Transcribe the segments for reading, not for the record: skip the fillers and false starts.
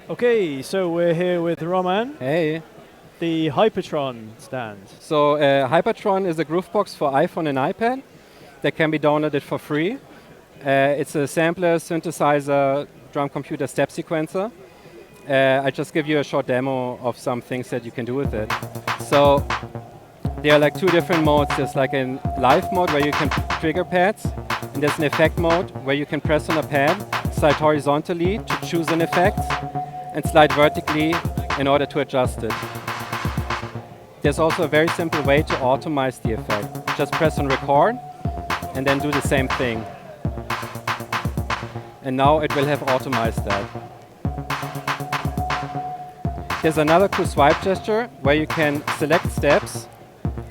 Okay, so we're here with Roman, Hey. the HyperTron stand. So HyperTron is a groovebox for iPhone and iPad that can be downloaded for free. It's a sampler, synthesizer, drum computer step sequencer. I just give you a short demo of some things that you can do with it. So there are like two different modes. There's like a live mode where you can trigger pads, and there's an effect mode where you can press on a pad, slide horizontally to choose an effect, and slide vertically in order to adjust it. There's also a very simple way to automate the effect. Just press on record and then do the same thing. And now it will have automated that. There's another cool swipe gesture where you can select steps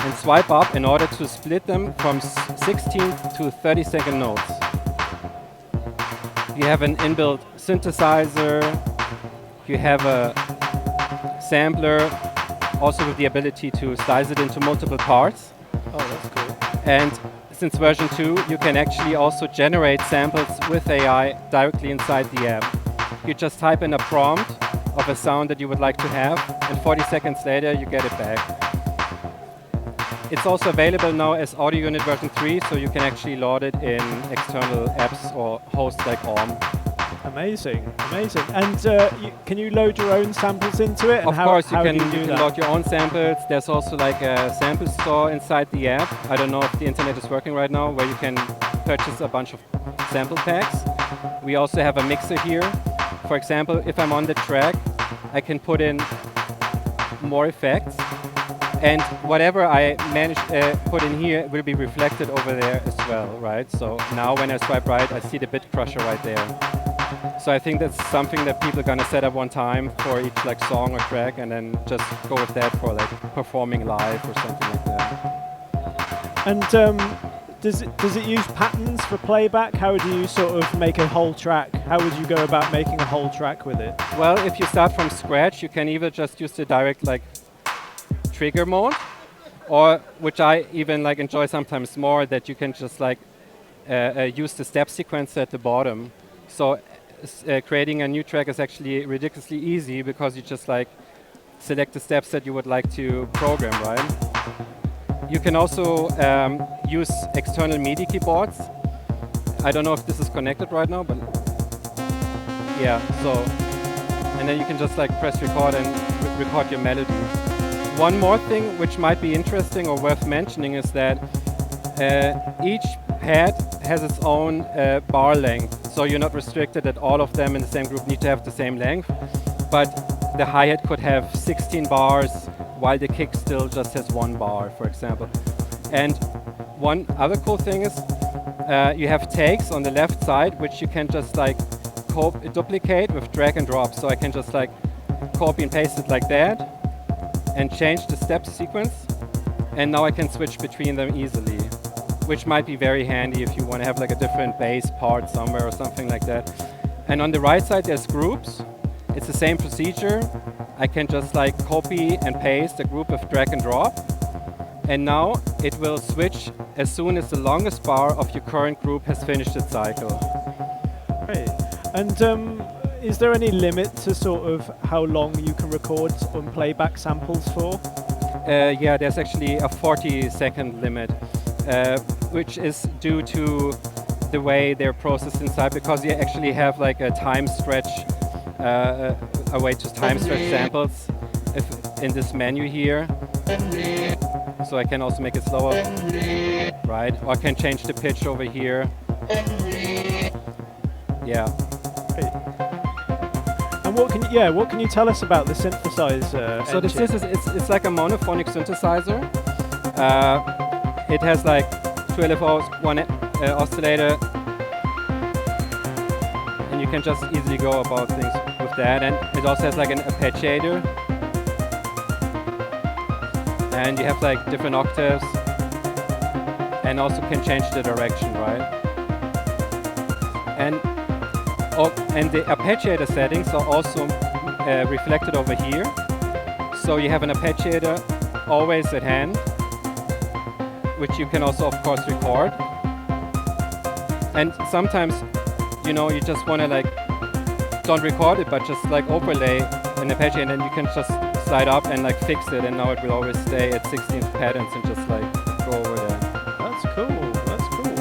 and swipe up in order to split them from 16 to 30-second notes. You have an inbuilt synthesizer. You have a sampler, also with the ability to slice it into multiple parts. Oh, that's cool. And since version 2, you can actually also generate samples with AI directly inside the app. You just type in a prompt of a sound that you would like to have, and 40 seconds later, you get it back. It's also available now as Audio Unit version 3, so you can actually load it in external apps or hosts like ORM. Amazing, amazing. And can you load your own samples into it? And of course, you can that? load your own samples. There's also like a sample store inside the app. I don't know if the internet is working right now, where you can purchase a bunch of sample packs. We also have a mixer here. For example, if I'm on the track, I can put in more effects. And whatever I manage put in here will be reflected over there as well, right? So now when I swipe right, I see the bit crusher right there. So I think that's something that people are gonna set up one time for each like song or track, and then just go with that for like performing live or something like that. And does it use patterns for playback? How do you sort of make a whole track? How would you go about making a whole track with it? Well, if you start from scratch, you can either just use the direct like trigger mode, or which I even like enjoy sometimes more, that you can just like use the step sequencer at the bottom. So creating a new track is actually ridiculously easy because you just like select the steps that you would like to program, right? You can also use external MIDI keyboards. I don't know if this is connected right now, but yeah, so, and then you can just like press record and record your melody. One more thing which might be interesting or worth mentioning is that each pad has its own bar length. So you're not restricted that all of them in the same group need to have the same length. But the hi-hat could have 16 bars, while the kick still just has 1 bar, for example. And one other cool thing is you have takes on the left side, which you can just like duplicate with drag and drop. So I can just like copy and paste it like that and change the step sequence. And now I can switch between them easily, which might be very handy if you want to have like a different bass part somewhere or something like that. And on the right side, there's groups. It's the same procedure. I can just like copy and paste a group with drag and drop. And now it will switch as soon as the longest bar of your current group has finished its cycle. Great. And is there any limit to sort of how long you can record on playback samples for? Yeah, there's actually a 40-second limit. Which is due to the way they're processed inside, because you actually have like a time stretch, a way to time stretch samples in this menu here. So I can also make it slower, right? Or I can change the pitch over here. Yeah. And what can you tell us about the synthesizer? So it's like a monophonic synthesizer. It has like 2 LFOs, 1 oscillator, and you can just easily go about things with that. And it also has like an arpeggiator, and you have like different octaves, and also can change the direction, right? And and the arpeggiator settings are also reflected over here. So you have an arpeggiator always at hand, which you can also, of course, record. And sometimes, you know, you just want to like, don't record it, but just like overlay an arpeggio, and then you can just slide up and like fix it, and now it will always stay at 16th patterns and just like go over there. That's cool. That's cool.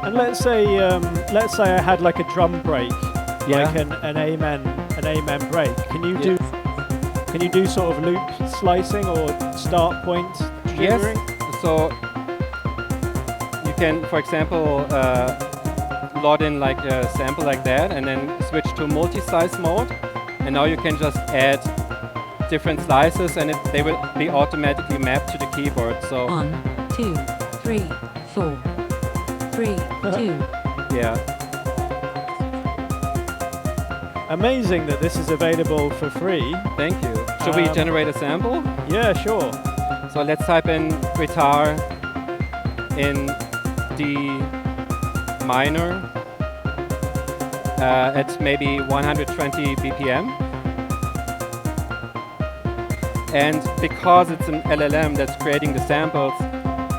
And let's say I had like a drum break, like an amen break. Can you do sort of loop slicing or start point triggering? Yes. So you can, for example, load in like a sample like that, and then switch to multi-slice mode, and now you can just add different slices, and they will be automatically mapped to the keyboard. So 1, 2, 3, 4, 3, 2. Yeah. Amazing that this is available for free. Thank you. Should we generate a sample? Yeah, sure. So let's type in guitar in D minor at maybe 120 BPM. And because it's an LLM that's creating the samples,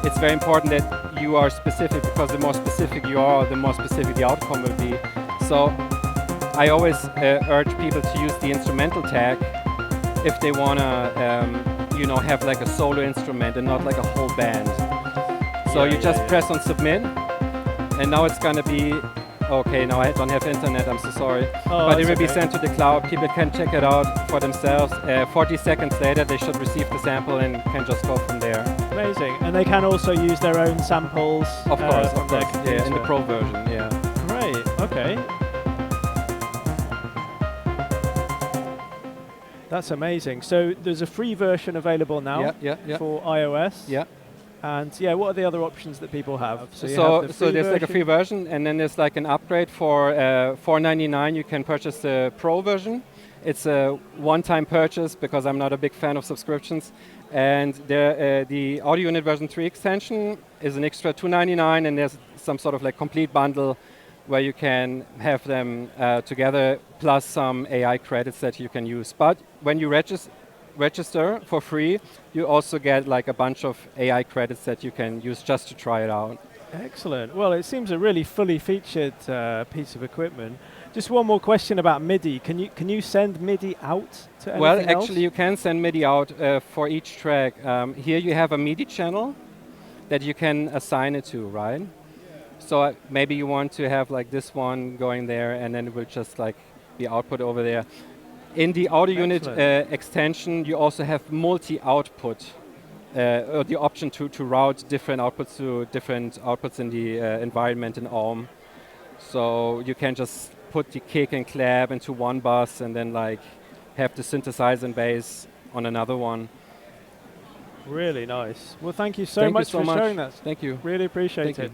it's very important that you are specific, because the more specific you are, the more specific the outcome will be. So I always urge people to use the instrumental tag if they want to, you know, have like a solo instrument and not like a whole band. So you just press on submit, and now it's going to be, okay, now I don't have internet, I'm so sorry. But it will be sent to the cloud. People can check it out for themselves. 40 seconds later, they should receive the sample and can just go from there. Amazing. And they can also use their own samples. Of course, yeah, in the Pro version, yeah. Great, okay. That's amazing. So there's a free version available now for iOS. Yeah. And yeah, what are the other options that people have? So there's like a free version, and then there's like an upgrade for $4.99. You can purchase the Pro version. It's a one-time purchase because I'm not a big fan of subscriptions. And the Audio Unit version 3 extension is an extra $2.99, and there's some sort of like complete bundle where you can have them together, plus some AI credits that you can use. But when you register for free, you also get like a bunch of AI credits that you can use just to try it out. Excellent. Well, it seems a really fully featured piece of equipment. Just one more question about MIDI. Can you send MIDI out to anything else? Well, actually, you can send MIDI out for each track. Here you have a MIDI channel that you can assign it to, right? So maybe you want to have like this one going there, and then it will just like be output over there. In the Audio Unit extension, you also have multi-output, or the option to route different outputs to different outputs in the environment in Aum. So you can just put the kick and clap into one bus, and then like have the synthesizer and bass on another one. Really nice. Well, thank you so much for sharing that. Thank you. Really appreciate it.